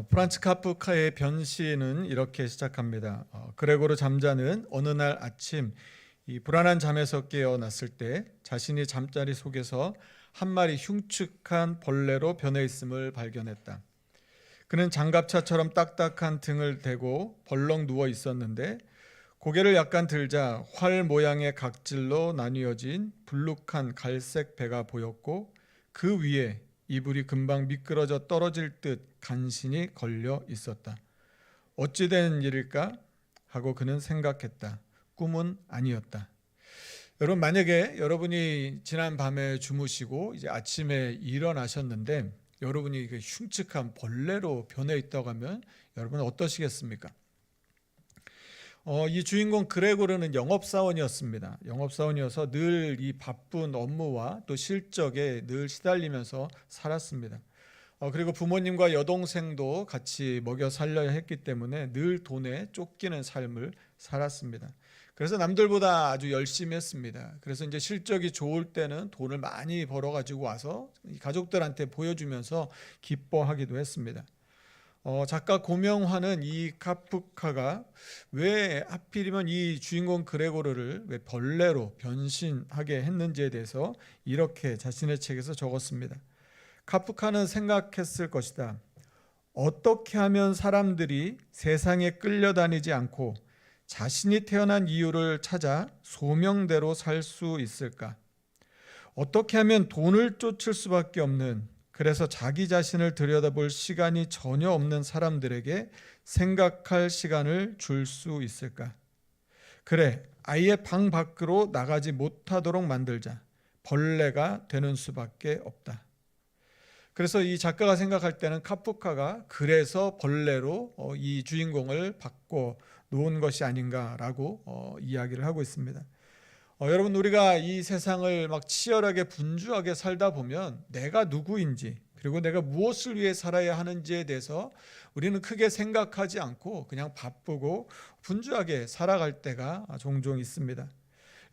프란츠 카프카의 변시는 이렇게 시작합니다. 그레고르 잠자는 어느 날 아침 이 불안한 잠에서 깨어났을 때 자신이 잠자리 속에서 한 마리 흉측한 벌레로 변해 있음을 발견했다. 그는 장갑차처럼 딱딱한 등을 대고 벌렁 누워 있었는데 고개를 약간 들자 활 모양의 각질로 나뉘어진 불룩한 갈색 배가 보였고 그 위에 이불이 금방 미끄러져 떨어질 듯 간신히 걸려 있었다. 어찌 된 일일까? 하고 그는 생각했다. 꿈은 아니었다. 여러분, 만약에 여러분이 지난 밤에 주무시고 이제 아침에 일어나셨는데 여러분이 흉측한 벌레로 변해 있다고 하면 여러분 어떠시겠습니까? 이 주인공 그레고르는 영업사원이었습니다. 영업사원이어서 늘 이 바쁜 업무와 또 실적에 늘 시달리면서 살았습니다. 그리고 부모님과 여동생도 같이 먹여 살려야 했기 때문에 늘 돈에 쫓기는 삶을 살았습니다. 그래서 남들보다 아주 열심히 했습니다. 그래서 이제 실적이 좋을 때는 돈을 많이 벌어가지고 와서 가족들한테 보여주면서 기뻐하기도 했습니다. 작가 고명화는 이 카프카가 왜 하필이면 이 주인공 그레고르를 왜 벌레로 변신하게 했는지에 대해서 이렇게 자신의 책에서 적었습니다. 카프카는 생각했을 것이다. 어떻게 하면 사람들이 세상에 끌려다니지 않고 자신이 태어난 이유를 찾아 소명대로 살 수 있을까? 어떻게 하면 돈을 쫓을 수밖에 없는, 그래서 자기 자신을 들여다볼 시간이 전혀 없는 사람들에게 생각할 시간을 줄 수 있을까? 그래, 아예 방 밖으로 나가지 못하도록 만들자. 벌레가 되는 수밖에 없다. 그래서 이 작가가 생각할 때는 카프카가 그래서 벌레로 이 주인공을 바꿔 놓은 것이 아닌가라고 이야기를 하고 있습니다. 여러분, 우리가 이 세상을 막 치열하게 분주하게 살다 보면 내가 누구인지 그리고 내가 무엇을 위해 살아야 하는지에 대해서 우리는 크게 생각하지 않고 그냥 바쁘고 분주하게 살아갈 때가 종종 있습니다.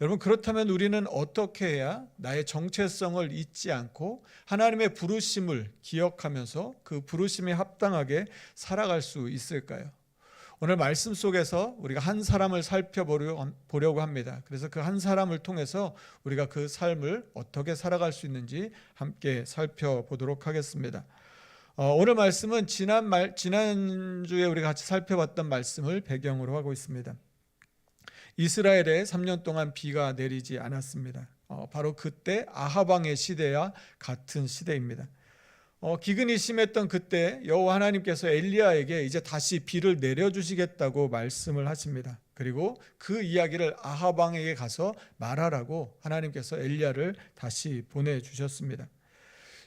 여러분, 그렇다면 우리는 어떻게 해야 나의 정체성을 잊지 않고 하나님의 부르심을 기억하면서 그 부르심에 합당하게 살아갈 수 있을까요? 오늘 말씀 속에서 우리가 한 사람을 살펴보려고 합니다. 그래서 그 한 사람을 통해서 우리가 그 삶을 어떻게 살아갈 수 있는지 함께 살펴보도록 하겠습니다. 오늘 말씀은 지난주에 우리가 같이 살펴봤던 말씀을 배경으로 하고 있습니다. 이스라엘에 3년 동안 비가 내리지 않았습니다. 바로 그때 아합 왕의 시대와 같은 시대입니다. 기근이 심했던 그때 여호와 하나님께서 엘리야에게 이제 다시 비를 내려주시겠다고 말씀을 하십니다. 그리고 그 이야기를 아합 왕에게 가서 말하라고 하나님께서 엘리야를 다시 보내주셨습니다.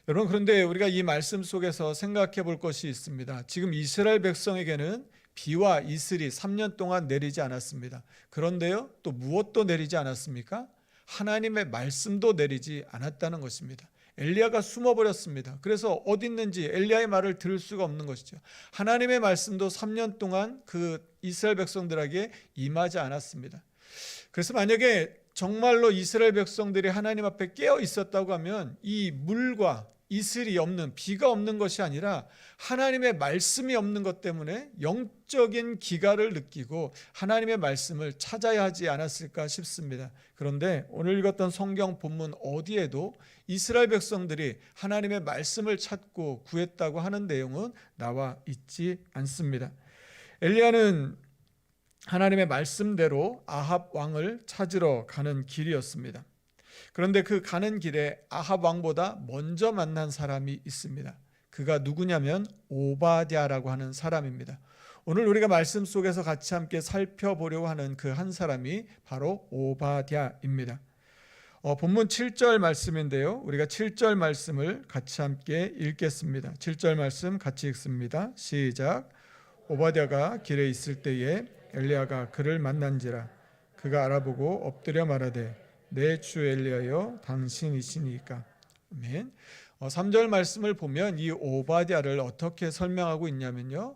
여러분, 그런데 우리가 이 말씀 속에서 생각해 볼 것이 있습니다. 지금 이스라엘 백성에게는 비와 이슬이 3년 동안 내리지 않았습니다. 그런데요, 또 무엇도 내리지 않았습니까? 하나님의 말씀도 내리지 않았다는 것입니다. 엘리야가 숨어버렸습니다. 그래서 어디 있는지 엘리야의 말을 들을 수가 없는 것이죠. 하나님의 말씀도 3년 동안 그 이스라엘 백성들에게 임하지 않았습니다. 그래서 만약에 정말로 이스라엘 백성들이 하나님 앞에 깨어 있었다고 하면 이 물과 이슬이 없는, 비가 없는 것이 아니라 하나님의 말씀이 없는 것 때문에 영적인 기갈을 느끼고 하나님의 말씀을 찾아야 하지 않았을까 싶습니다. 그런데 오늘 읽었던 성경 본문 어디에도 이스라엘 백성들이 하나님의 말씀을 찾고 구했다고 하는 내용은 나와 있지 않습니다. 엘리야는 하나님의 말씀대로 아합 왕을 찾으러 가는 길이었습니다. 그런데 그 가는 길에 아합 왕보다 먼저 만난 사람이 있습니다. 그가 누구냐면 오바댜라고 하는 사람입니다. 오늘 우리가 말씀 속에서 같이 함께 살펴보려고 하는 그 한 사람이 바로 오바댜입니다. 본문 7절 말씀인데요. 우리가 7절 말씀을 같이 함께 읽겠습니다. 7절 말씀 같이 읽습니다. 시작. 오바댜가 길에 있을 때에 엘리야가 그를 만난지라. 그가 알아보고 엎드려 말하되 내 주 엘리야여 당신이시니까. 아멘. 3절 말씀을 보면 이 오바댜를 어떻게 설명하고 있냐면요,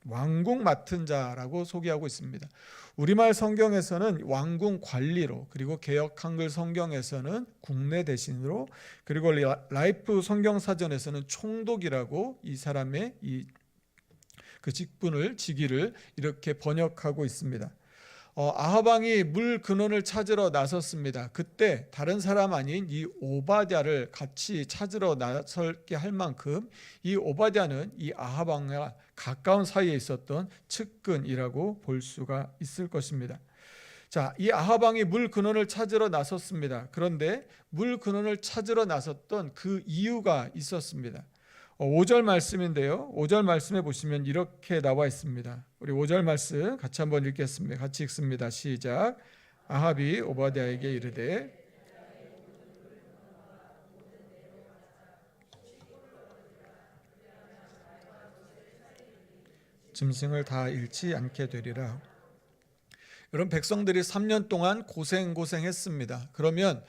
왕궁 맡은 자라고 소개하고 있습니다. 우리말 성경에서는 왕궁 관리로, 그리고 개역 한글 성경에서는 국내 대신으로, 그리고 라이프 성경사전에서는 총독이라고 이 사람의 이 그 직분을 지기를 이렇게 번역하고 있습니다. 아합 왕이 물 근원을 찾으러 나섰습니다. 그때 다른 사람 아닌 이 오바댜를 같이 찾으러 나설게 할 만큼 이 오바댜는 이 아합 왕과 가까운 사이에 있었던 측근이라고 볼 수가 있을 것입니다. 자, 이 아합 왕이 물 근원을 찾으러 나섰습니다. 그런데 물 근원을 찾으러 나섰던 그 이유가 있었습니다. 5절 말씀인데요. 5절 말씀에 보시면 이렇게 나와 있습니다. 우리 5절 말씀 같이 한번 읽겠습니다. 같이 읽습니다. 시작. 아합이 오바댜에게 이르되 짐승을 다 잃지 않게 되리라. 여러분, 백성들이 3년 동안 고생했습니다. 그러면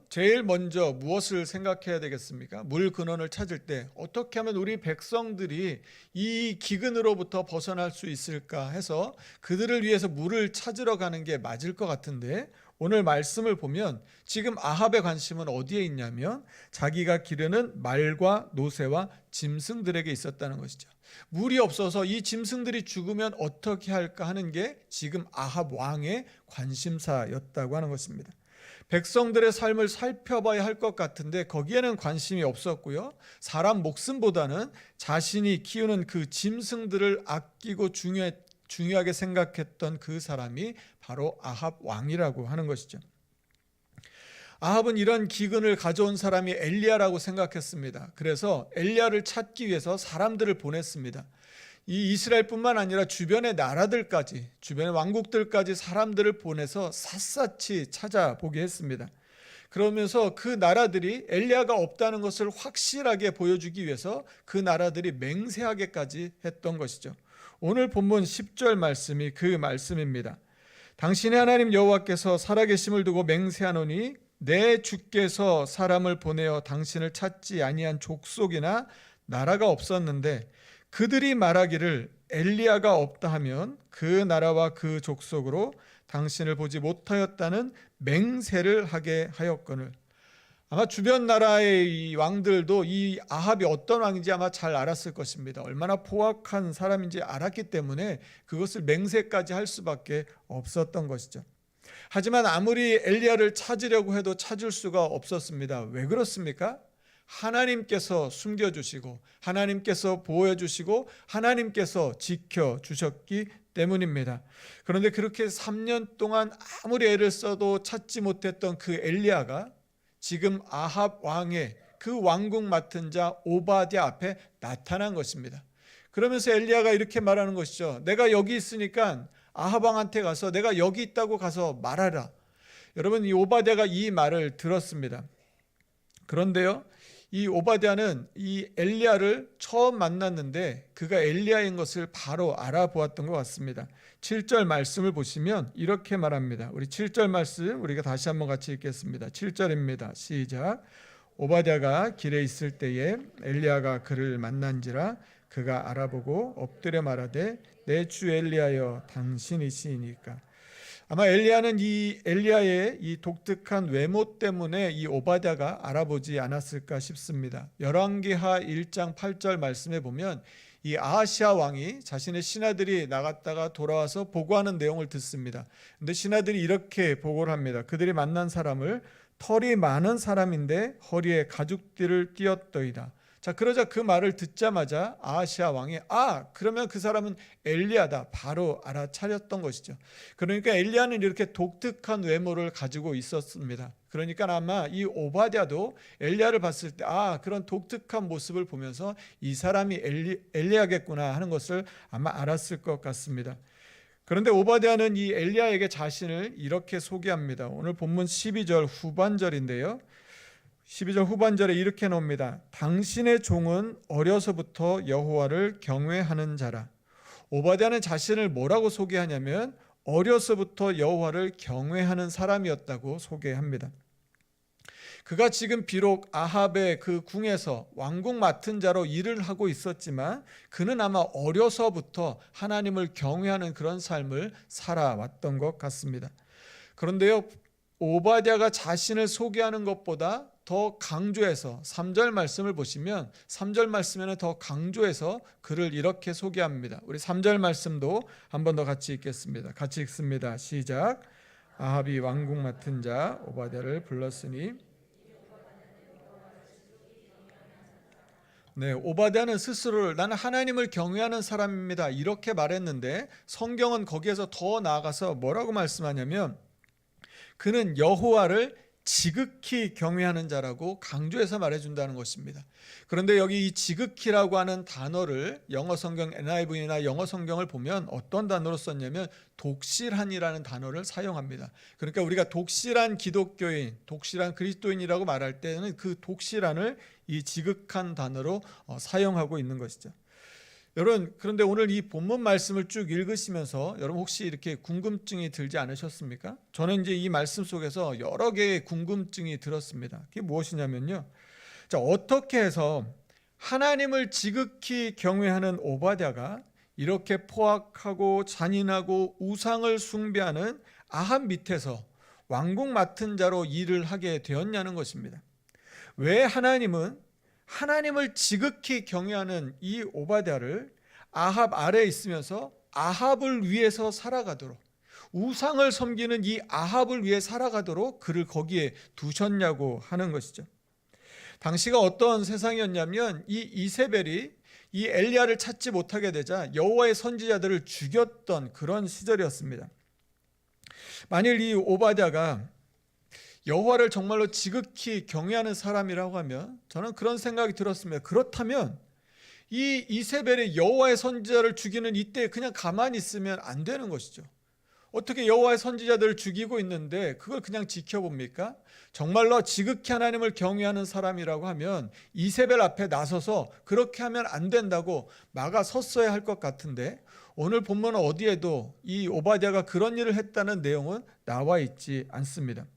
제일 먼저 무엇을 생각해야 되겠습니까? 물 근원을 찾을 때 어떻게 하면 우리 백성들이 이 기근으로부터 벗어날 수 있을까 해서 그들을 위해서 물을 찾으러 가는 게 맞을 것 같은데, 오늘 말씀을 보면 지금 아합의 관심은 어디에 있냐면 자기가 기르는 말과 노새와 짐승들에게 있었다는 것이죠. 물이 없어서 이 짐승들이 죽으면 어떻게 할까 하는 게 지금 아합 왕의 관심사였다고 하는 것입니다. 백성들의 삶을 살펴봐야 할 것 같은데 거기에는 관심이 없었고요. 사람 목숨보다는 자신이 키우는 그 짐승들을 아끼고 중요하게 생각했던 그 사람이 바로 아합 왕이라고 하는 것이죠. 아합은 이런 기근을 가져온 사람이 엘리야라고 생각했습니다. 그래서 엘리야를 찾기 위해서 사람들을 보냈습니다. 이 이스라엘뿐만 아니라 주변의 나라들까지, 주변의 왕국들까지 사람들을 보내서 샅샅이 찾아보게 했습니다. 그러면서 그 나라들이 엘리야가 없다는 것을 확실하게 보여주기 위해서 그 나라들이 맹세하게까지 했던 것이죠. 오늘 본문 10절 말씀이 그 말씀입니다. 당신의 하나님 여호와께서 살아계심을 두고 맹세하노니 내 주께서 사람을 보내어 당신을 찾지 아니한 족속이나 나라가 없었는데 그들이 말하기를 엘리야가 없다 하면 그 나라와 그 족속으로 당신을 보지 못하였다는 맹세를 하게 하였거늘. 아마 주변 나라의 이 왕들도 이 아합이 어떤 왕인지 아마 잘 알았을 것입니다. 얼마나 포악한 사람인지 알았기 때문에 그것을 맹세까지 할 수밖에 없었던 것이죠. 하지만 아무리 엘리야를 찾으려고 해도 찾을 수가 없었습니다. 왜 그렇습니까? 하나님께서 숨겨주시고 하나님께서 보호해주시고 하나님께서 지켜주셨기 때문입니다. 그런데 그렇게 3년 동안 아무리 애를 써도 찾지 못했던 그 엘리야가 지금 아합 왕의 그 왕궁 맡은 자 오바댜 앞에 나타난 것입니다. 그러면서 엘리야가 이렇게 말하는 것이죠. 내가 여기 있으니까 아합 왕한테 가서 내가 여기 있다고 가서 말하라. 여러분, 이 오바댜가 이 말을 들었습니다. 그런데요, 이 오바댜는 이 엘리야를 처음 만났는데 그가 엘리야인 것을 바로 알아보았던 것 같습니다. 7절 말씀을 보시면 이렇게 말합니다. 우리 7절 말씀 우리가 다시 한번 같이 읽겠습니다. 7절입니다. 시작. 오바댜가 길에 있을 때에 엘리야가 그를 만난지라 그가 알아보고 엎드려 말하되 내 주 엘리야여 당신이시니까. 아마 엘리야는 이 엘리야의 이 독특한 외모 때문에 이 오바댜가 알아보지 않았을까 싶습니다. 열왕기하 1장 8절 말씀에 보면 이 아하시아 왕이 자신의 신하들이 나갔다가 돌아와서 보고하는 내용을 듣습니다. 그런데 신하들이 이렇게 보고를 합니다. 그들이 만난 사람을 털이 많은 사람인데 허리에 가죽띠를 띠었더이다. 자, 그러자 그 말을 듣자마자 아하시아 왕이 그러면 그 사람은 엘리야다 바로 알아차렸던 것이죠. 그러니까 엘리야는 이렇게 독특한 외모를 가지고 있었습니다. 그러니까 아마 이 오바댜도 엘리야를 봤을 때 그런 독특한 모습을 보면서 이 사람이 엘리야겠구나 하는 것을 아마 알았을 것 같습니다. 그런데 오바댜는 이 엘리야에게 자신을 이렇게 소개합니다. 오늘 본문 12절 후반절인데요. 12절 후반절에 이렇게 나옵니다. 당신의 종은 어려서부터 여호와를 경외하는 자라. 오바댜는 자신을 뭐라고 소개하냐면 어려서부터 여호와를 경외하는 사람이었다고 소개합니다. 그가 지금 비록 아합의 그 궁에서 왕궁 맡은 자로 일을 하고 있었지만 그는 아마 어려서부터 하나님을 경외하는 그런 삶을 살아왔던 것 같습니다. 그런데요, 오바댜가 자신을 소개하는 것보다 더 강조해서 3절 말씀을 보시면 3절 말씀에는 더 강조해서 그를 이렇게 소개합니다. 우리 3절 말씀도 한 번 더 같이 읽겠습니다. 같이 읽습니다. 시작. 아합이 왕궁 맡은 자 오바댜를 불렀으니. 네, 오바댜는 스스로를 나는 하나님을 경외하는 사람입니다 이렇게 말했는데 성경은 거기에서 더 나아가서 뭐라고 말씀하냐면 그는 여호와를 지극히 경외하는 자라고 강조해서 말해준다는 것입니다. 그런데 여기 이 지극히라고 하는 단어를 영어 성경 NIV나 영어 성경을 보면 어떤 단어로 썼냐면 독실한이라는 단어를 사용합니다. 그러니까 우리가 독실한 기독교인, 독실한 그리스도인이라고 말할 때는 그 독실한을 이 지극한 단어로 사용하고 있는 것이죠. 여러분, 그런데 오늘 이 본문 말씀을 쭉 읽으시면서 여러분 혹시 이렇게 궁금증이 들지 않으셨습니까? 저는 이제 이 말씀 속에서 여러 개의 궁금증이 들었습니다. 그게 무엇이냐면요. 자, 어떻게 해서 하나님을 지극히 경외하는 오바댜가 이렇게 포악하고 잔인하고 우상을 숭배하는 아합 밑에서 왕궁 맡은 자로 일을 하게 되었냐는 것입니다. 왜 하나님을 지극히 경외하는 이 오바댜를 아합 아래에 있으면서 아합을 위해서 살아가도록, 우상을 섬기는 이 아합을 위해 살아가도록 그를 거기에 두셨냐고 하는 것이죠. 당시가 어떤 세상이었냐면 이 이세벨이 이 엘리야를 찾지 못하게 되자 여호와의 선지자들을 죽였던 그런 시절이었습니다. 만일 이 오바댜가 여호와를 정말로 지극히 경외하는 사람이라고 하면 저는 그런 생각이 들었습니다. 그렇다면 이 이세벨이 여호와의 선지자를 죽이는 이때 그냥 가만히 있으면 안 되는 것이죠. 어떻게 여호와의 선지자들을 죽이고 있는데 그걸 그냥 지켜봅니까? 정말로 지극히 하나님을 경외하는 사람이라고 하면 이세벨 앞에 나서서 그렇게 하면 안 된다고 막아섰어야 할 것 같은데 오늘 본문 어디에도 이 오바댜가 그런 일을 했다는 내용은 나와 있지 않습니다.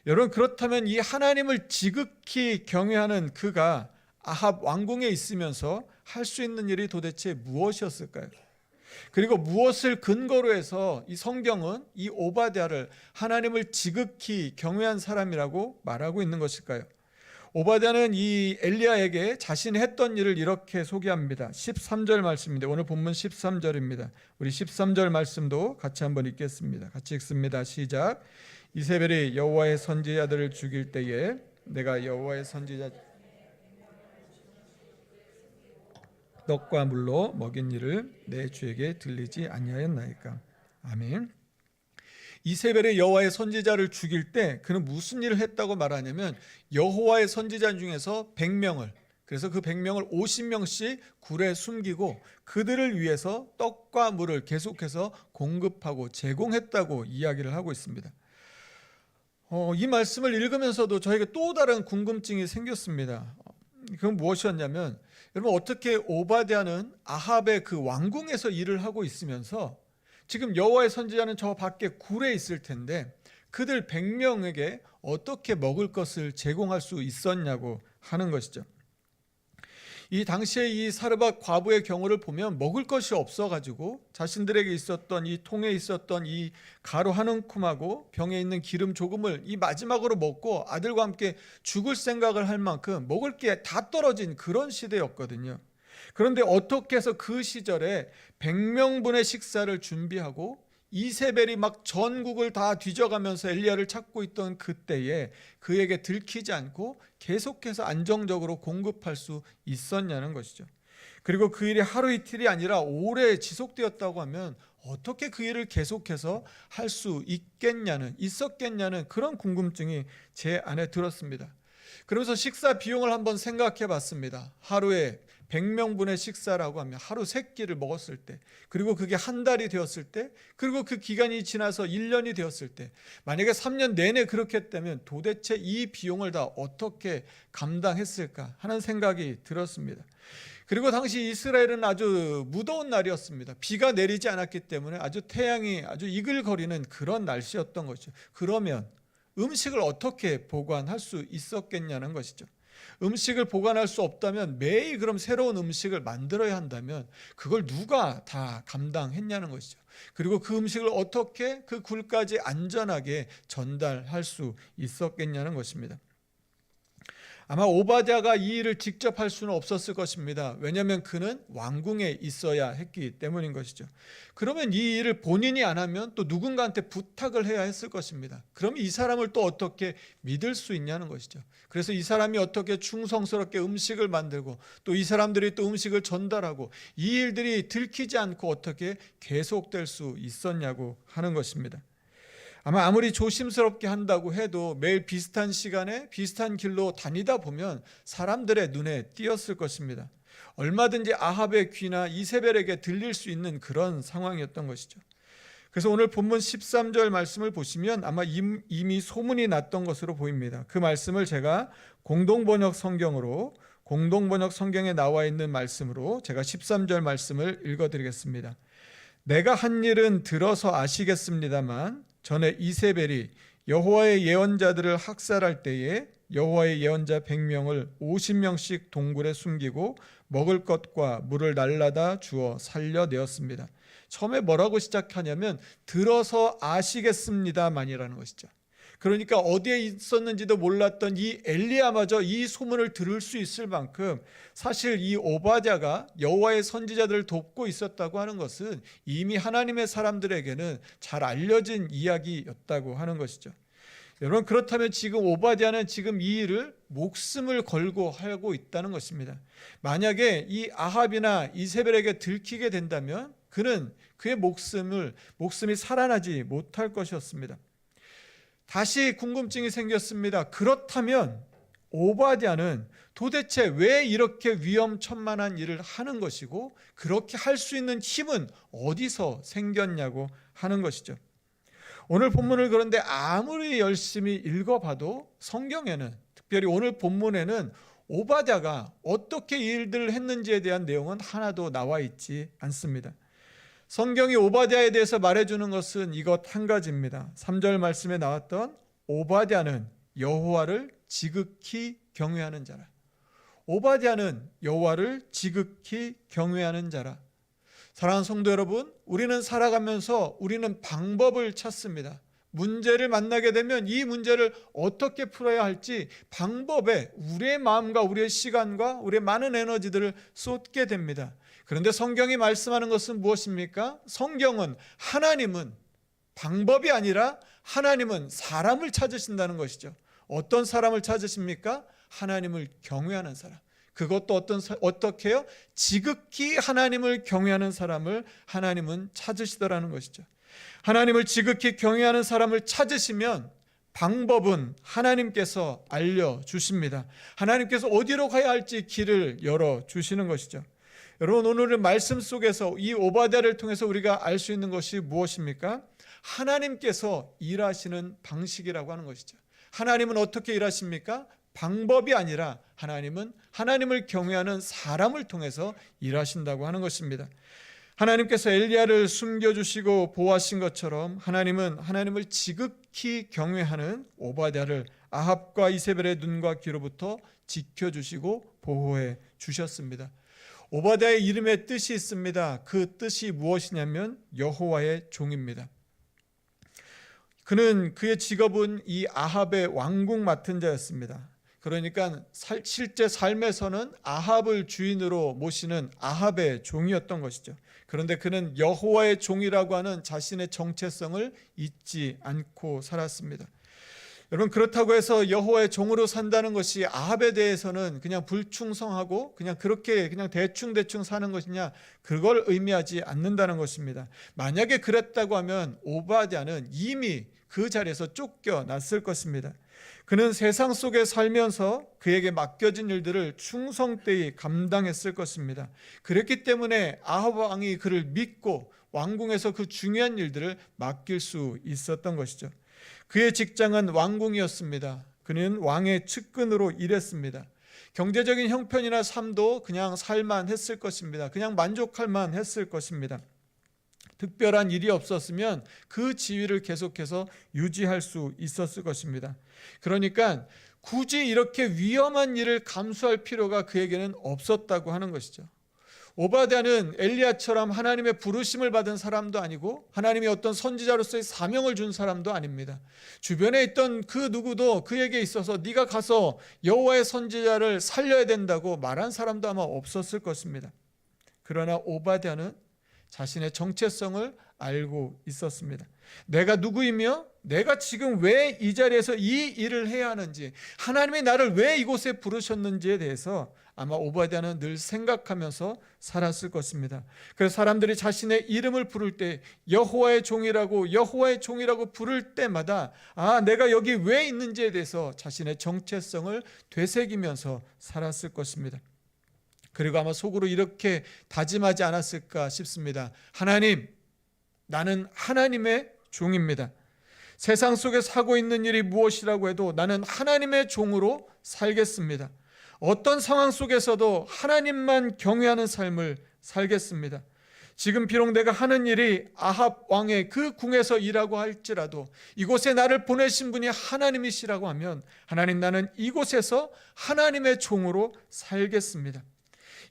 여러분, 그렇다면 이 하나님을 지극히 경외하는 그가 아합 왕궁에 있으면서 할 수 있는 일이 도대체 무엇이었을까요? 그리고 무엇을 근거로 해서 이 성경은 이 오바댜를 하나님을 지극히 경외한 사람이라고 말하고 있는 것일까요? 오바댜는 이 엘리야에게 자신이 했던 일을 이렇게 소개합니다. 13절 말씀인데 오늘 본문 13절입니다. 우리 13절 말씀도 같이 한번 읽겠습니다. 같이 읽습니다. 시작. 이세벨이 여호와의 선지자들을 죽일 때에 내가 여호와의 선지자 떡과 물로 먹인 일을 내 주에게 들리지 아니하였나이까. 아멘. 이세벨이 여호와의 선지자를 죽일 때 그는 무슨 일을 했다고 말하냐면 여호와의 선지자 중에서 100명을, 그래서 그 100명을 50명씩 굴에 숨기고 그들을 위해서 떡과 물을 계속해서 공급하고 제공했다고 이야기를 하고 있습니다. 이 말씀을 읽으면서도 저에게 또 다른 궁금증이 생겼습니다. 그건 무엇이었냐면 여러분, 어떻게 오바댜는 아합의 그 왕궁에서 일을 하고 있으면서 지금 여호와의 선지자는 저 밖에 굴에 있을 텐데 그들 100명에게 어떻게 먹을 것을 제공할 수 있었냐고 하는 것이죠. 이 당시에 이 사르밧 과부의 경우를 보면 먹을 것이 없어가지고 자신들에게 있었던 이 통에 있었던 이 가루 한 움큼하고 병에 있는 기름 조금을 이 마지막으로 먹고 아들과 함께 죽을 생각을 할 만큼 먹을 게 다 떨어진 그런 시대였거든요. 그런데 어떻게 해서 그 시절에 100명분의 식사를 준비하고 이세벨이 막 전국을 다 뒤져가면서 엘리야를 찾고 있던 그때에 그에게 들키지 않고 계속해서 안정적으로 공급할 수 있었냐는 것이죠. 그리고 그 일이 하루 이틀이 아니라 오래 지속되었다고 하면 어떻게 그 일을 계속해서 할 수 있었겠냐는 그런 궁금증이 제 안에 들었습니다. 그러면서 식사 비용을 한번 생각해 봤습니다. 하루에 100명분의 식사라고 하면 하루 3끼를 먹었을 때, 그리고 그게 한 달이 되었을 때, 그리고 그 기간이 지나서 1년이 되었을 때, 만약에 3년 내내 그렇게 했다면 도대체 이 비용을 다 어떻게 감당했을까 하는 생각이 들었습니다. 그리고 당시 이스라엘은 아주 무더운 날이었습니다. 비가 내리지 않았기 때문에 아주 태양이 아주 이글거리는 그런 날씨였던 것이죠. 그러면 음식을 어떻게 보관할 수 있었겠냐는 것이죠. 음식을 보관할 수 없다면 매일 그럼 새로운 음식을 만들어야 한다면 그걸 누가 다 감당했냐는 것이죠. 그리고 그 음식을 어떻게 그 굴까지 안전하게 전달할 수 있었겠냐는 것입니다. 아마 오바댜가 이 일을 직접 할 수는 없었을 것입니다. 왜냐하면 그는 왕궁에 있어야 했기 때문인 것이죠. 그러면 이 일을 본인이 안 하면 또 누군가한테 부탁을 해야 했을 것입니다. 그럼 이 사람을 또 어떻게 믿을 수 있냐는 것이죠. 그래서 이 사람이 어떻게 충성스럽게 음식을 만들고 또 이 사람들이 또 음식을 전달하고 이 일들이 들키지 않고 어떻게 계속될 수 있었냐고 하는 것입니다. 아마 아무리 조심스럽게 한다고 해도 매일 비슷한 시간에 비슷한 길로 다니다 보면 사람들의 눈에 띄었을 것입니다. 얼마든지 아합의 귀나 이세벨에게 들릴 수 있는 그런 상황이었던 것이죠. 그래서 오늘 본문 13절 말씀을 보시면 아마 이미 소문이 났던 것으로 보입니다. 그 말씀을 제가 공동번역 성경에 나와 있는 말씀으로 제가 13절 말씀을 읽어드리겠습니다. 내가 한 일은 들어서 아시겠습니다만 전에 이세벨이 여호와의 예언자들을 학살할 때에 여호와의 예언자 100명을 50명씩 동굴에 숨기고 먹을 것과 물을 날라다 주어 살려내었습니다. 처음에 뭐라고 시작하냐면 들어서 아시겠습니다만이라는 것이죠. 그러니까 어디에 있었는지도 몰랐던 이 엘리야마저 이 소문을 들을 수 있을 만큼 사실 이 오바댜가 여호와의 선지자들을 돕고 있었다고 하는 것은 이미 하나님의 사람들에게는 잘 알려진 이야기였다고 하는 것이죠. 여러분, 그렇다면 지금 오바댜는 지금 이 일을 목숨을 걸고 하고 있다는 것입니다. 만약에 이 아합이나 이세벨에게 들키게 된다면 그는 그의 목숨이 살아나지 못할 것이었습니다. 다시 궁금증이 생겼습니다. 그렇다면 오바댜는 도대체 왜 이렇게 위험천만한 일을 하는 것이고 그렇게 할 수 있는 힘은 어디서 생겼냐고 하는 것이죠. 오늘 본문을 그런데 아무리 열심히 읽어봐도 성경에는, 특별히 오늘 본문에는 오바댜가 어떻게 이 일들을 했는지에 대한 내용은 하나도 나와 있지 않습니다. 성경이 오바댜에 대해서 말해주는 것은 이것 한 가지입니다. 3절 말씀에 나왔던 오바댜는 여호와를 지극히 경외하는 자라. 오바댜는 여호와를 지극히 경외하는 자라. 사랑하는 성도 여러분, 우리는 살아가면서 우리는 방법을 찾습니다. 문제를 만나게 되면 이 문제를 어떻게 풀어야 할지 방법에 우리의 마음과 우리의 시간과 우리의 많은 에너지들을 쏟게 됩니다. 그런데 성경이 말씀하는 것은 무엇입니까? 성경은 하나님은 방법이 아니라 하나님은 사람을 찾으신다는 것이죠. 어떤 사람을 찾으십니까? 하나님을 경외하는 사람. 그것도 어떻게 해요? 지극히 하나님을 경외하는 사람을 하나님은 찾으시더라는 것이죠. 하나님을 지극히 경외하는 사람을 찾으시면 방법은 하나님께서 알려주십니다. 하나님께서 어디로 가야 할지 길을 열어주시는 것이죠. 여러분, 오늘의 말씀 속에서 이 오바댜를 통해서 우리가 알 수 있는 것이 무엇입니까? 하나님께서 일하시는 방식이라고 하는 것이죠. 하나님은 어떻게 일하십니까? 방법이 아니라 하나님은 하나님을 경외하는 사람을 통해서 일하신다고 하는 것입니다. 하나님께서 엘리야를 숨겨주시고 보호하신 것처럼 하나님은 하나님을 지극히 경외하는 오바댜를 아합과 이세벨의 눈과 귀로부터 지켜주시고 보호해 주셨습니다. 오바댜의 이름에 뜻이 있습니다. 그 뜻이 무엇이냐면 여호와의 종입니다. 그는 그의 직업은 이 아합의 왕궁 맡은 자였습니다. 그러니까 실제 삶에서는 아합을 주인으로 모시는 아합의 종이었던 것이죠. 그런데 그는 여호와의 종이라고 하는 자신의 정체성을 잊지 않고 살았습니다. 여러분, 그렇다고 해서 여호와의 종으로 산다는 것이 아합에 대해서는 그냥 불충성하고 그냥 그렇게 그냥 대충 사는 것이냐, 그걸 의미하지 않는다는 것입니다. 만약에 그랬다고 하면 오바댜는 이미 그 자리에서 쫓겨났을 것입니다. 그는 세상 속에 살면서 그에게 맡겨진 일들을 충성되이 감당했을 것입니다. 그랬기 때문에 아합 왕이 그를 믿고 왕궁에서 그 중요한 일들을 맡길 수 있었던 것이죠. 그의 직장은 왕궁이었습니다. 그는 왕의 측근으로 일했습니다. 경제적인 형편이나 삶도 그냥 살만 했을 것입니다. 그냥 만족할 만 했을 것입니다. 특별한 일이 없었으면 그 지위를 계속해서 유지할 수 있었을 것입니다. 그러니까 굳이 이렇게 위험한 일을 감수할 필요가 그에게는 없었다고 하는 것이죠. 오바댜는 엘리야처럼 하나님의 부르심을 받은 사람도 아니고 하나님이 어떤 선지자로서의 사명을 준 사람도 아닙니다. 주변에 있던 그 누구도 그에게 있어서 네가 가서 여호와의 선지자를 살려야 된다고 말한 사람도 아마 없었을 것입니다. 그러나 오바댜는 자신의 정체성을 알고 있었습니다. 내가 누구이며 내가 지금 왜 이 자리에서 이 일을 해야 하는지, 하나님이 나를 왜 이곳에 부르셨는지에 대해서 아마 오바댜는 늘 생각하면서 살았을 것입니다. 그래서 사람들이 자신의 이름을 부를 때 여호와의 종이라고 부를 때마다 내가 여기 왜 있는지에 대해서 자신의 정체성을 되새기면서 살았을 것입니다. 그리고 아마 속으로 이렇게 다짐하지 않았을까 싶습니다. 하나님, 나는 하나님의 종입니다. 세상 속에서 하고 있는 일이 무엇이라고 해도 나는 하나님의 종으로 살겠습니다. 어떤 상황 속에서도 하나님만 경외하는 삶을 살겠습니다. 지금 비록 내가 하는 일이 아합 왕의 그 궁에서 일하고 할지라도 이곳에 나를 보내신 분이 하나님이시라고 하면 하나님, 나는 이곳에서 하나님의 종으로 살겠습니다.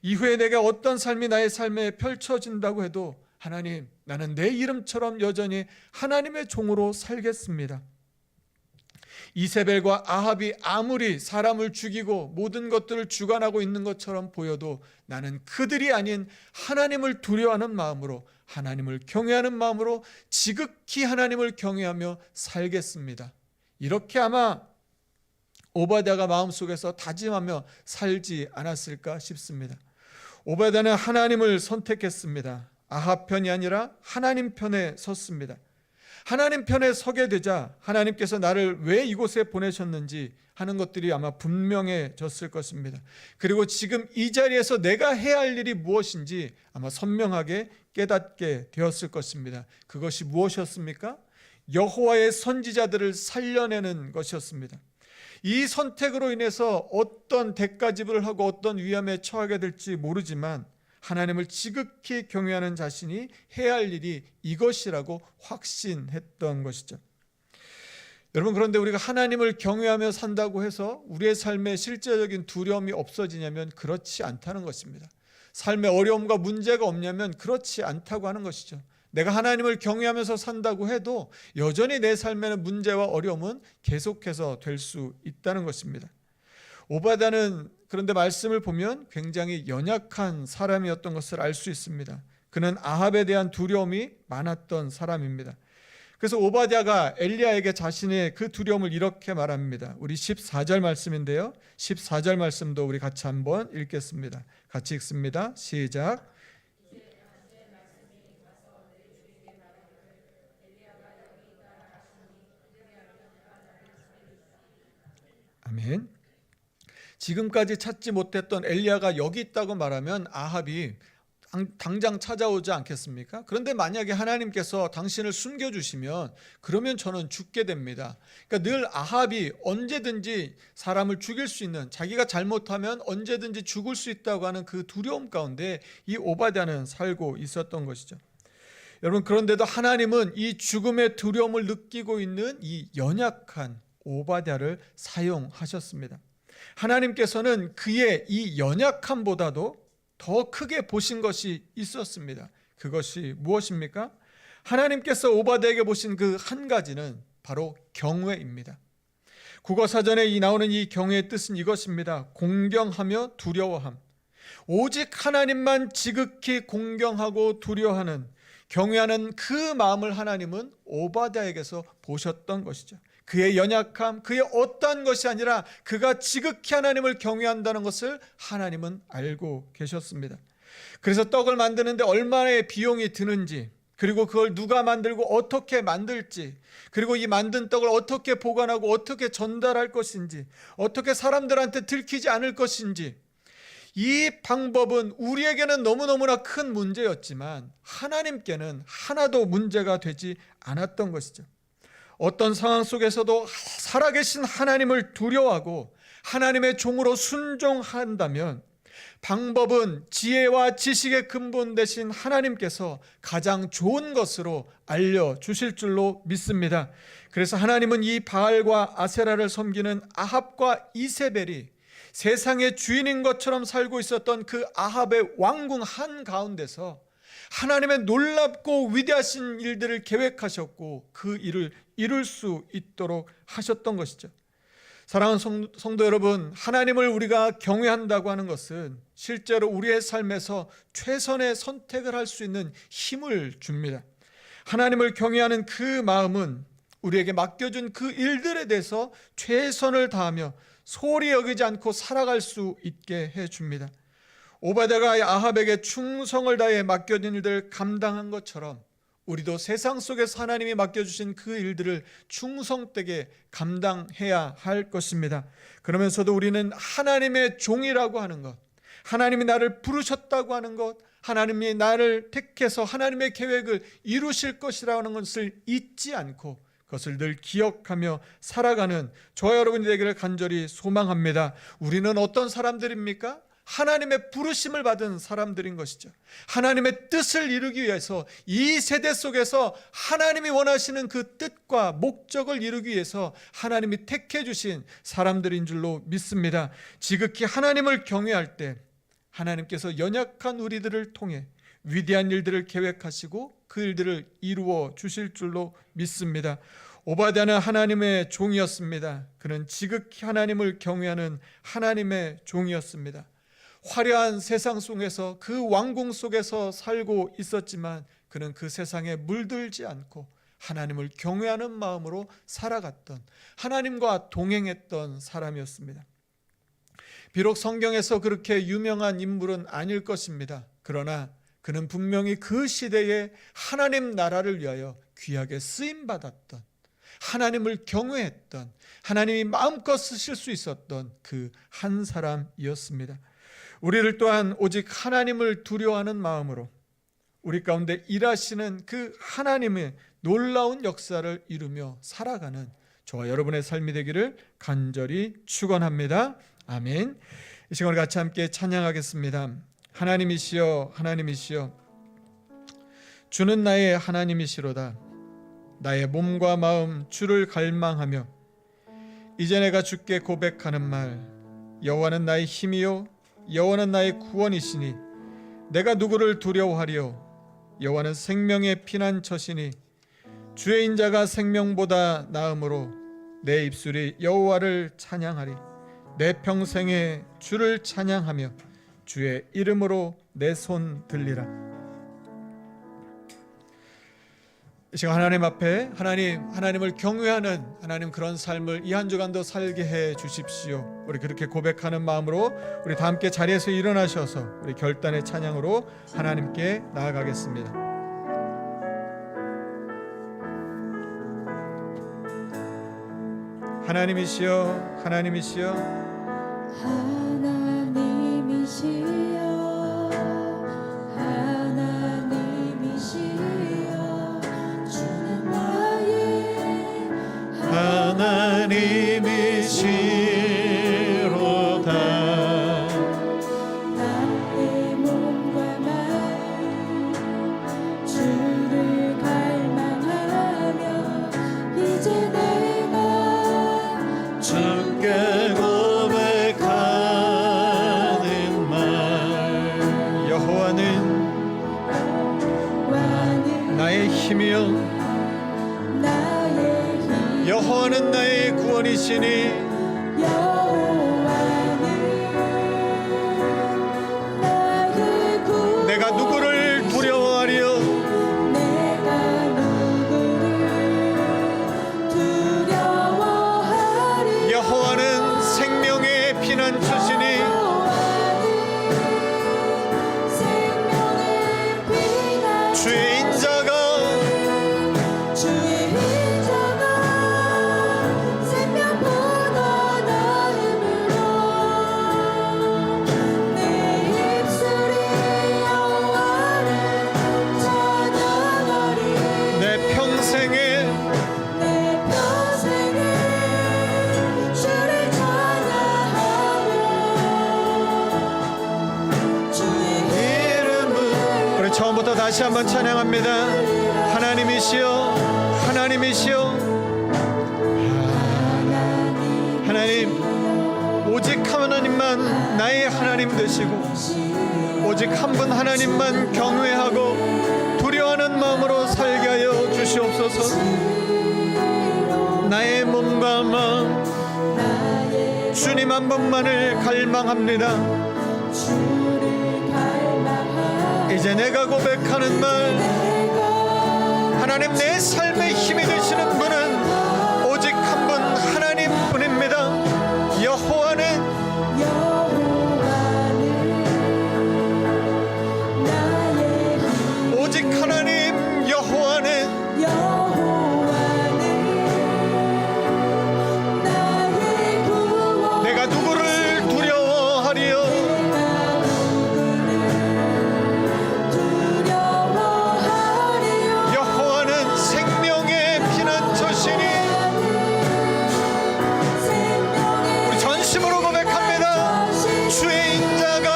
이후에 내가 어떤 삶이 나의 삶에 펼쳐진다고 해도 하나님, 나는 내 이름처럼 여전히 하나님의 종으로 살겠습니다. 이세벨과 아합이 아무리 사람을 죽이고 모든 것들을 주관하고 있는 것처럼 보여도 나는 그들이 아닌 하나님을 두려워하는 마음으로, 하나님을 경외하는 마음으로 지극히 하나님을 경외하며 살겠습니다. 이렇게 아마 오바댜가 마음속에서 다짐하며 살지 않았을까 싶습니다. 오바댜는 하나님을 선택했습니다. 아합 편이 아니라 하나님 편에 섰습니다. 하나님 편에 서게 되자 하나님께서 나를 왜 이곳에 보내셨는지 하는 것들이 아마 분명해졌을 것입니다. 그리고 지금 이 자리에서 내가 해야 할 일이 무엇인지 아마 선명하게 깨닫게 되었을 것입니다. 그것이 무엇이었습니까? 여호와의 선지자들을 살려내는 것이었습니다. 이 선택으로 인해서 어떤 대가 지불을 하고 어떤 위험에 처하게 될지 모르지만 하나님을 지극히 경외하는 자신이 해야 할 일이 이것이라고 확신했던 것이죠. 여러분, 그런데 우리가 하나님을 경외하며 산다고 해서 우리의 삶에 실제적인 두려움이 없어지냐면 그렇지 않다는 것입니다. 삶에 어려움과 문제가 없냐면 그렇지 않다고 하는 것이죠. 내가 하나님을 경외하면서 산다고 해도 여전히 내 삶에는 문제와 어려움은 계속해서 될 수 있다는 것입니다. 오바댜는 그런데 말씀을 보면 굉장히 연약한 사람이었던 것을 알 수 있습니다. 그는 아합에 대한 두려움이 많았던 사람입니다. 그래서 오바댜가 엘리야에게 자신의 그 두려움을 이렇게 말합니다. 우리 14절 말씀인데요. 14절 말씀도 우리 같이 한번 읽겠습니다. 같이 읽습니다. 시작. 아멘. 지금까지 찾지 못했던 엘리야가 여기 있다고 말하면 아합이 당장 찾아오지 않겠습니까? 그런데 만약에 하나님께서 당신을 숨겨주시면 그러면 저는 죽게 됩니다. 그러니까 늘 아합이 언제든지 사람을 죽일 수 있는, 자기가 잘못하면 언제든지 죽을 수 있다고 하는 그 두려움 가운데 이 오바댜는 살고 있었던 것이죠. 여러분, 그런데도 하나님은 이 죽음의 두려움을 느끼고 있는 이 연약한 오바댜를 사용하셨습니다. 하나님께서는 그의 이 연약함보다도 더 크게 보신 것이 있었습니다. 그것이 무엇입니까? 하나님께서 오바댜에게 보신 그 한 가지는 바로 경외입니다. 국어사전에 나오는 이 경외의 뜻은 이것입니다. 공경하며 두려워함. 오직 하나님만 지극히 공경하고 두려워하는, 경외하는 그 마음을 하나님은 오바댜에게서 보셨던 것이죠. 그의 연약함, 그의 어떠한 것이 아니라 그가 지극히 하나님을 경외한다는 것을 하나님은 알고 계셨습니다. 그래서 떡을 만드는데 얼마의 비용이 드는지, 그리고 그걸 누가 만들고 어떻게 만들지, 그리고 이 만든 떡을 어떻게 보관하고 어떻게 전달할 것인지, 어떻게 사람들한테 들키지 않을 것인지, 이 방법은 우리에게는 너무너무나 큰 문제였지만 하나님께는 하나도 문제가 되지 않았던 것이죠. 어떤 상황 속에서도 살아계신 하나님을 두려워하고 하나님의 종으로 순종한다면 방법은 지혜와 지식의 근본 되신 하나님께서 가장 좋은 것으로 알려주실 줄로 믿습니다. 그래서 하나님은 이 바알과 아세라를 섬기는 아합과 이세벨이 세상의 주인인 것처럼 살고 있었던 그 아합의 왕궁 한가운데서 하나님의 놀랍고 위대하신 일들을 계획하셨고 그 일을 이룰 수 있도록 하셨던 것이죠. 사랑하는 성도 여러분, 하나님을 우리가 경외한다고 하는 것은 실제로 우리의 삶에서 최선의 선택을 할 수 있는 힘을 줍니다. 하나님을 경외하는 그 마음은 우리에게 맡겨준 그 일들에 대해서 최선을 다하며 소홀히 여기지 않고 살아갈 수 있게 해줍니다. 오바댜가 아합에게 충성을 다해 맡겨진 일들을 감당한 것처럼 우리도 세상 속에서 하나님이 맡겨주신 그 일들을 충성되게 감당해야 할 것입니다. 그러면서도 우리는 하나님의 종이라고 하는 것, 하나님이 나를 부르셨다고 하는 것, 하나님이 나를 택해서 하나님의 계획을 이루실 것이라는 것을 잊지 않고 그것을 늘 기억하며 살아가는 저와 여러분이 되기를 간절히 소망합니다. 우리는 어떤 사람들입니까? 하나님의 부르심을 받은 사람들인 것이죠. 하나님의 뜻을 이루기 위해서 이 세대 속에서 하나님이 원하시는 그 뜻과 목적을 이루기 위해서 하나님이 택해 주신 사람들인 줄로 믿습니다. 지극히 하나님을 경외할 때 하나님께서 연약한 우리들을 통해 위대한 일들을 계획하시고 그 일들을 이루어 주실 줄로 믿습니다. 오바댜는 하나님의 종이었습니다. 그는 지극히 하나님을 경외하는 하나님의 종이었습니다. 화려한 세상 속에서 그 왕궁 속에서 살고 있었지만 그는 그 세상에 물들지 않고 하나님을 경외하는 마음으로 살아갔던, 하나님과 동행했던 사람이었습니다. 비록 성경에서 그렇게 유명한 인물은 아닐 것입니다. 그러나 그는 분명히 그 시대에 하나님 나라를 위하여 귀하게 쓰임받았던, 하나님을 경외했던, 하나님이 마음껏 쓰실 수 있었던 그 한 사람이었습니다. 우리를 또한 오직 하나님을 두려워하는 마음으로 우리 가운데 일하시는 그 하나님의 놀라운 역사를 이루며 살아가는 저와 여러분의 삶이 되기를 간절히 축원합니다. 아멘. 이 시간을 같이 함께 찬양하겠습니다. 하나님이시여, 하나님이시여, 주는 나의 하나님이시로다. 나의 몸과 마음 주를 갈망하며 이제 내가 주께 고백하는 말, 여호와는 나의 힘이요 여호와는 나의 구원이시니 내가 누구를 두려워하리요. 여호와는 생명의 피난처시니 주의 인자가 생명보다 나음으로 내 입술이 여호와를 찬양하리. 내 평생에 주를 찬양하며 주의 이름으로 내 손 들리라. 이 시간 하나님 앞에 하나님을 경외하는 하나님 그런 삶을 이 한 주간도 살게 해 주십시오. 우리 그렇게 고백하는 마음으로 우리 다 함께 자리에서 일어나셔서 우리 결단의 찬양으로 하나님께 나아가겠습니다. 하나님이시여, 하나님이시여, 하나님이시여, 하나님이시여, 주는 나의 하나님이시로다. 나의 몸과 마음 주를 갈망하며 이제 내가 주께 고백하는 말, 여호와는 나의 힘이요 나의 힘, 여호와는 나의 구원이시니 여호와는 나의 구원, 내가 누구를 두려워하리요. 내가 누구를 두려워하리. 여호와는 생명의 피난처시니 여호와는 생명의 피난처, 주의 인자가 주의 인자가 생명보다 나음으로 내 입술이 여호와를 찬양하리. 내 평생에 내 평생에 주를 찬양하며 주의 이름을 우리 처음부터 다시 한번 찬양합니다. 하나님이시여, 하나님이시여, 하나님 오직 하나님만 하나님만 나의 하나님 되시고 오직 한 분 하나님만 경외하고 두려워하는 마음으로 살게 하여 주시옵소서. 나의 몸과 마음 주님 한 분만을 갈망합니다. 이제 내가 고백하는 말, 하나님 내 삶의 힘이 되시는 분은 오직 한 분 하나님 뿐입니다. 여호와는 오직 하나님, 여호와는 내가 누구를 두려워하리요? 여호와는 생명의 피난처시니. 우리 전심으로 고백합니다. 주의 인자가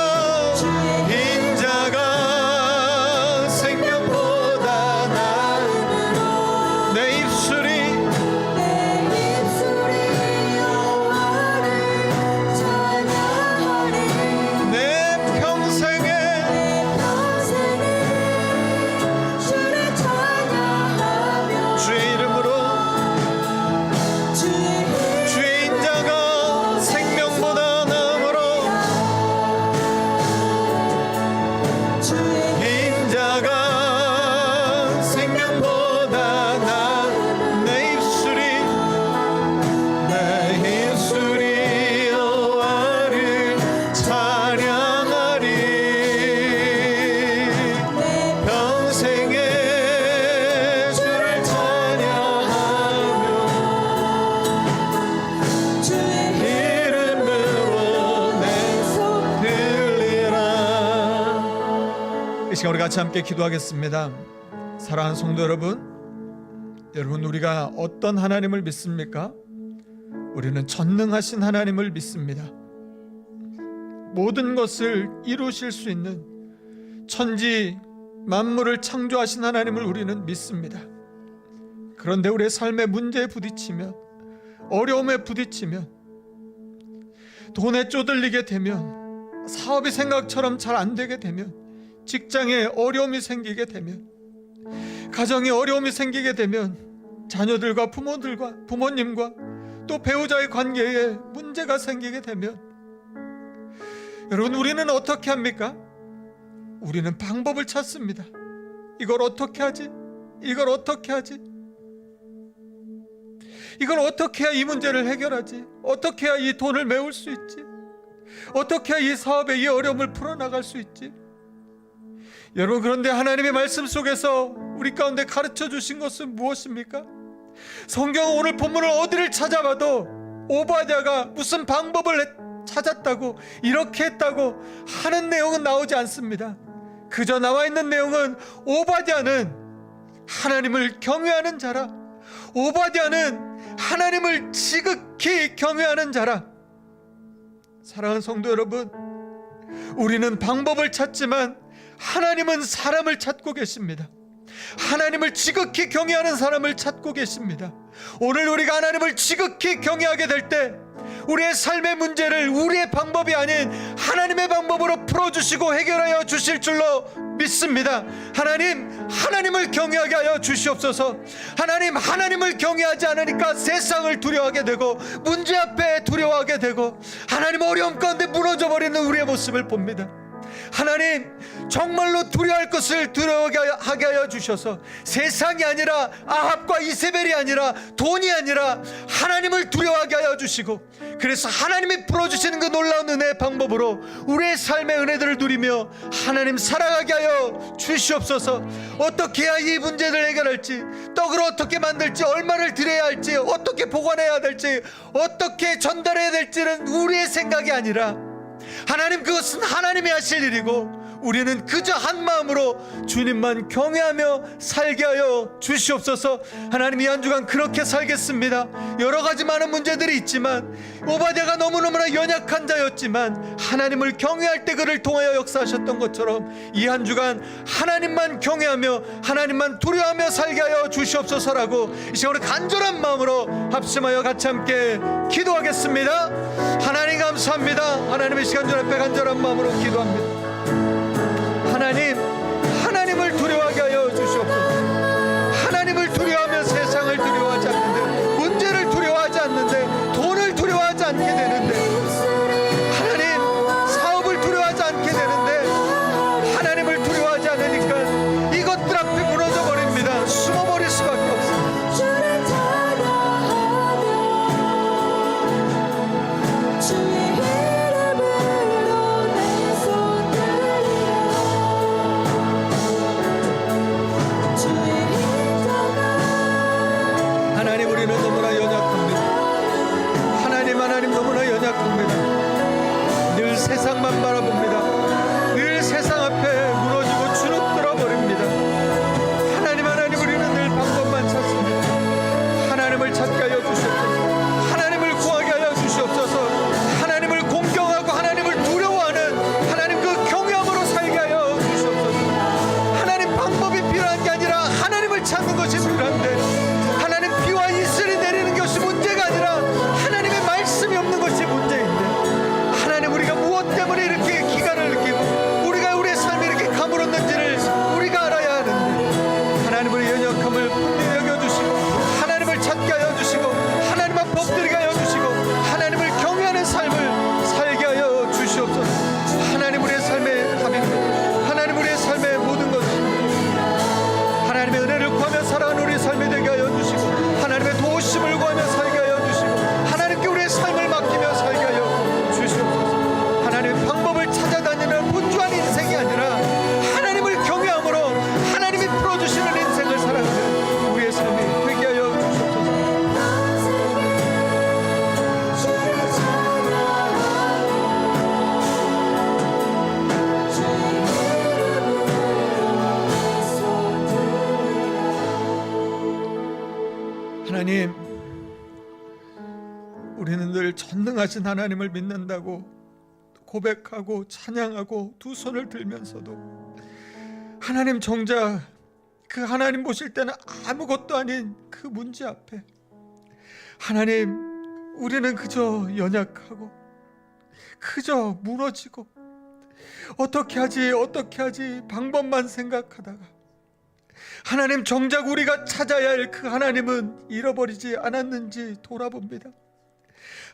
생명보다 나은 내 입술이 내 평생에 주의 이름으로 주의 인자가 생명보다 나음으로 인자가 생명보다 나은 내 입술이 여호와를 찬양하리. 평생에 주를 찬양하며 이름으로 내 들리라. 이 시간 우리 같이 함께 기도하겠습니다. 사랑하는 성도 여러분, 우리가 어떤 하나님을 믿습니까? 우리는 전능하신 하나님을 믿습니다. 모든 것을 이루실 수 있는 천지 만물을 창조하신 하나님을 우리는 믿습니다. 그런데 우리의 삶의 문제에 부딪히면, 어려움에 부딪히면, 돈에 쪼들리게 되면, 사업이 생각처럼 잘 안 되게 되면, 직장에 어려움이 생기게 되면, 가정에 어려움이 생기게 되면, 자녀들과 부모님과 또 배우자의 관계에 문제가 생기게 되면, 여러분, 우리는 어떻게 합니까? 우리는 방법을 찾습니다. 이걸 어떻게 하지? 이걸 어떻게 하지? 이걸 어떻게 해야 이 문제를 해결하지? 어떻게 해야 이 돈을 메울 수 있지? 어떻게 해야 이 사업의 이 어려움을 풀어나갈 수 있지? 여러분, 그런데 하나님의 말씀 속에서 우리 가운데 가르쳐 주신 것은 무엇입니까? 성경 오늘 본문을 어디를 찾아봐도 오바댜가 무슨 방법을 찾았다고, 이렇게 했다고 하는 내용은 나오지 않습니다. 그저 나와 있는 내용은 오바댜는 하나님을 경외하는 자라, 오바댜는 하나님을 지극히 경외하는 자라. 사랑하는 성도 여러분, 우리는 방법을 찾지만 하나님은 사람을 찾고 계십니다. 하나님을 지극히 경외하는 사람을 찾고 계십니다. 오늘 우리가 하나님을 지극히 경외하게 될 때 우리의 삶의 문제를 우리의 방법이 아닌 하나님의 방법으로 풀어주시고 해결하여 주실 줄로 믿습니다. 하나님을 경외하게 하여 주시옵소서. 하나님을 경외하지 않으니까 세상을 두려워하게 되고 문제 앞에 두려워하게 되고 하나님 어려움 가운데 무너져버리는 우리의 모습을 봅니다. 하나님, 정말로 두려워할 것을 두려워하게 하여 주셔서 세상이 아니라 아합과 이세벨이 아니라 돈이 아니라 하나님을 두려워하게 하여 주시고, 그래서 하나님이 풀어주시는 그 놀라운 은혜의 방법으로 우리의 삶의 은혜들을 누리며 하나님 살아가게 하여 주시옵소서. 어떻게 해야 이 문제를 해결할지, 떡을 어떻게 만들지, 얼마를 드려야 할지, 어떻게 보관해야 될지, 어떻게 전달해야 될지는 우리의 생각이 아니라 하나님, 그것은 하나님이 하실 일이고 우리는 그저 한 마음으로 주님만 경외하며 살게 하여 주시옵소서. 하나님, 이 한 주간 그렇게 살겠습니다. 여러 가지 많은 문제들이 있지만 오바댜가 너무너무나 연약한 자였지만 하나님을 경외할 때 그를 통하여 역사하셨던 것처럼 이 한 주간 하나님만 경외하며 하나님만 두려워하며 살게 하여 주시옵소서라고 이 시간에 간절한 마음으로 합심하여 같이 함께 기도하겠습니다. 하나님 감사합니다. 하나님의 시간 전 앞에 간절한 마음으로 기도합니다. 하나님을 두려워하게 하여 주시옵소서. 하나님을 두려워하며 세상을 두려워하지 않는데, 문제를 두려워하지 않는데, 돈을 두려워하지 않게 되는데, 하나님 사업을 두려워하지 않게 되는데, 하나님을 두려워하지 않으니까 이것들 앞에 무너져 버립니다. 숨어버릴 수밖에 없습니다. 주를 찬양하며 주의 이름으로 내 손 들리라. 주의 인자가 하나님, 우리는 너무나 연약합니다. 하나님 너무나 연약합니다. 늘 세상만 바라봅니다. 늘 세상 앞에 무너지고 주눅들어 버립니다. 하나님, 우리는 늘 방법만 찾습니다. 하나님을 찾게 하여 주시옵소서. 하나님을 구하게 하여 주시옵소서. 하나님을 공경하고 하나님을 두려워하는 하나님 그 경외함으로 살게 하여 주시옵소서. 하나님, 방법이 필요한 게 아니라 하나님을 찾는 것이 필요한데, 하나님 비와 이슬이 내리는 것이 문제가 아니라 하나님의 말씀이 없는 것이 문제인데, 하나님, 우리가 무엇 때문에 이렇게 기간을 느끼고 우리가 우리의 삶이 이렇게 가물었는지를 우리가 알아야 하는데, 하나님 우리의 연약함을 분명히 여겨주시고 하나님을 찾게 하여 주시고 하나님 앞 엎드리게 하여 주시고 하나님을 경외하는 삶을 살게 하여 주시옵소서. 하나님, 우리의 삶의 답입니다. 하나님, 우리의 삶의 모든 것입니다. 하나님의 은혜를 구하며 살아가는 우리의 삶이 되게 하여 주시고 하나님의 도우심을 구하며 살게 하여 주시고 하나님께 우리의 삶을 맡기며 살게 하여 주시옵소서. 하나님의 방법을 찾아다니는 분주한 인생이 아니라 하나님을 경외함으로 하나님이 풀어주시는 인생을 살아가는 우리의 삶이 되게 하여 주시옵소서. 주를 찬양하며 주의 이름으로 내 손 들리라. 하나님, 우리는 늘 전능하신 하나님을 믿는다고 고백하고 찬양하고 두 손을 들면서도 하나님, 정작 그 하나님 보실 때는 아무것도 아닌 그 문제 앞에 하나님, 우리는 그저 연약하고 그저 무너지고 어떻게 하지 방법만 생각하다가 하나님, 정작 우리가 찾아야 할 그 하나님은 잃어버리지 않았는지 돌아봅니다.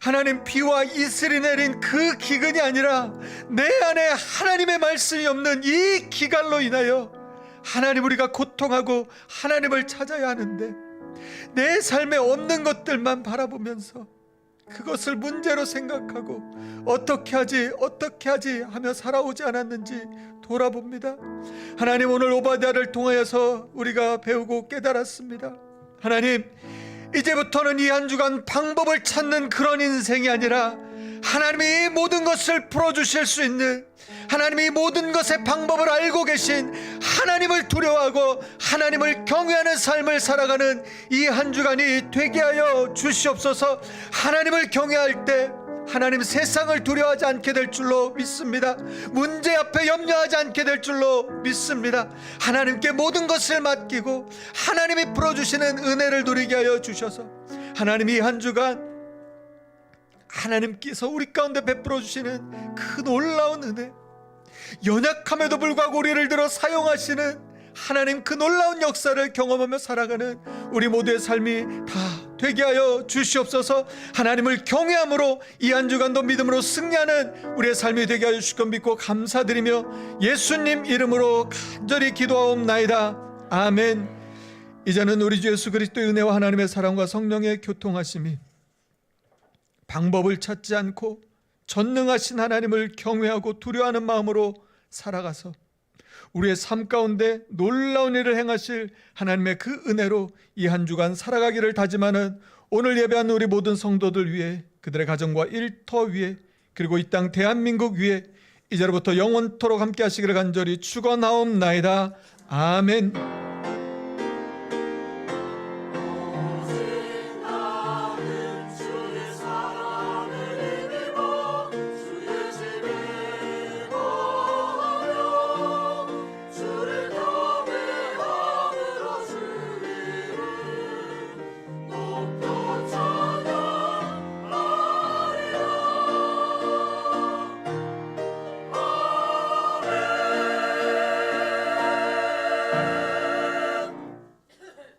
하나님, 비와 이슬이 내린 그 기근이 아니라 내 안에 하나님의 말씀이 없는 이 기갈로 인하여 하나님, 우리가 고통하고 하나님을 찾아야 하는데 내 삶에 없는 것들만 바라보면서 그것을 문제로 생각하고 어떻게 하지 하며 살아오지 않았는지 돌아봅니다. 하나님, 오늘 오바댜를 통하여서 우리가 배우고 깨달았습니다. 하나님, 이제부터는 이 한 주간 방법을 찾는 그런 인생이 아니라 하나님이 모든 것을 풀어주실 수 있는, 하나님이 모든 것의 방법을 알고 계신 하나님을 두려워하고 하나님을 경외하는 삶을 살아가는 이 한 주간이 되게 하여 주시옵소서. 하나님을 경외할 때 하나님, 세상을 두려워하지 않게 될 줄로 믿습니다. 문제 앞에 염려하지 않게 될 줄로 믿습니다. 하나님께 모든 것을 맡기고 하나님이 풀어주시는 은혜를 누리게 하여 주셔서 하나님, 이 한 주간 하나님께서 우리 가운데 베풀어 주시는 그 놀라운 은혜, 연약함에도 불구하고 우리를 들어 사용하시는 하나님 그 놀라운 역사를 경험하며 살아가는 우리 모두의 삶이 다 되게 하여 주시옵소서. 하나님을 경외함으로 이 한 주간도 믿음으로 승리하는 우리의 삶이 되게 하여 주실 것 믿고 감사드리며 예수님 이름으로 간절히 기도하옵나이다. 아멘. 이제는 우리 주 예수 그리스도의 은혜와 하나님의 사랑과 성령의 교통하심이 방법을 찾지 않고 전능하신 하나님을 경외하고 두려워하는 마음으로 살아가서 우리의 삶 가운데 놀라운 일을 행하실 하나님의 그 은혜로 이 한 주간 살아가기를 다짐하는 오늘 예배한 우리 모든 성도들 위해, 그들의 가정과 일터 위에, 그리고 이 땅 대한민국 위에 이제로부터 영원토록 함께 하시기를 간절히 축원하옵나이다. 아멘.